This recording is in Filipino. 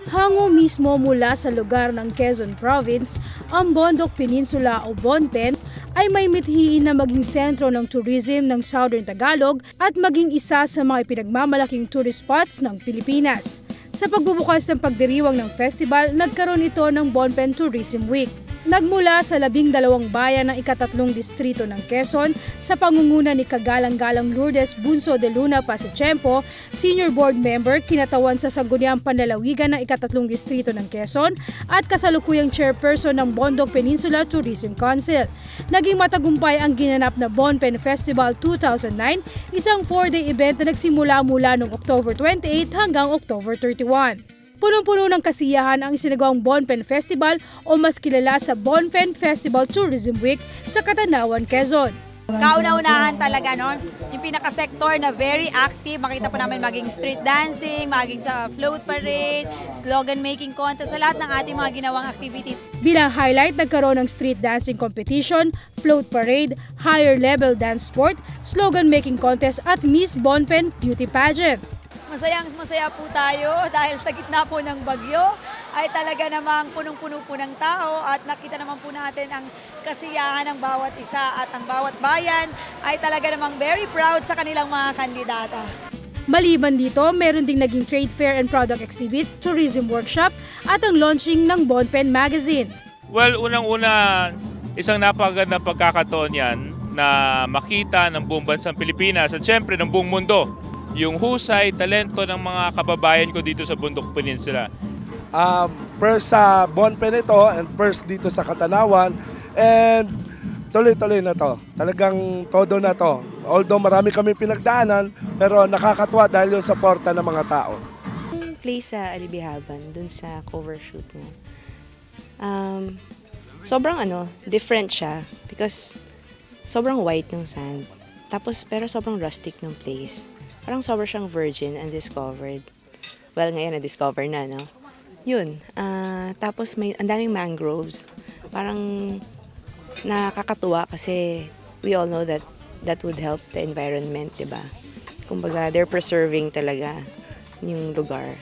Hango mismo mula sa lugar ng Quezon Province, ang Bondok Peninsula o Bonpen ay may mithiin na maging sentro ng tourism ng Southern Tagalog at maging isa sa mga ipinagmamalaking tourist spots ng Pilipinas. Sa pagbubukas ng pagdiriwang ng festival, nagkaroon ito ng Bonpen Tourism Week. Nagmula sa 12 bayan ng ika-3 distrito ng Quezon sa pangunguna ni Kagalang-galang Lourdes Bunso de Luna Pasachempo, Senior Board Member kinatawan sa Sangguniang Panlalawigan ng ika-3 distrito ng Quezon at kasalukuyang Chairperson ng Bondok Peninsula Tourism Council. Naging matagumpay ang ginanap na Bonpen Festival 2009, isang 4-day event na nagsimula mula noong October 28 hanggang October 31. Punong-puno ng kasiyahan ang isinagawang Bonpen Festival o mas kilala sa Bonpen Festival Tourism Week sa Catanawan, Quezon. Kauna-unahan talaga, no? Yung pinaka-sector na very active, makita po namin maging street dancing, maging sa float parade, slogan making contest, sa lahat ng ating mga ginawang activities. Bilang highlight, nagkaroon ng street dancing competition, float parade, higher level dance sport, slogan making contest at Miss Bonpen Beauty Pageant. Masaya po tayo dahil sa gitna po ng bagyo ay talaga namang punong-puno po ng tao at nakita naman po natin ang kasiyahan ng bawat isa at ang bawat bayan ay talaga namang very proud sa kanilang mga kandidata. Maliban dito, meron ding naging trade fair and product exhibit, tourism workshop at ang launching ng Bonpen Magazine. Well, unang-una, isang napakagandang pagkakataon yan na makita ng buong bansang Pilipinas at syempre ng buong mundo yung husay, talento ng mga kababayan ko dito sa Bondok Peninsula. First sa Bonpen ito and first dito sa Catanawan and tuloy-tuloy na to. Talagang todo na to. Although marami kami pinagdaanan pero nakakatuwa dahil yung suporta ng mga tao. Play sa Alibihaban, dun sa cover shoot niya. Sobrang different siya because sobrang white ng sand. Tapos pero sobrang rustic ng place. Parang sobrang siyang virgin and discovered. Well, ngayon na-discover na, no? Yun. Tapos ang daming mangroves. Parang nakakatuwa kasi we all know that that would help the environment, diba? Kumbaga, they're preserving talaga yung lugar.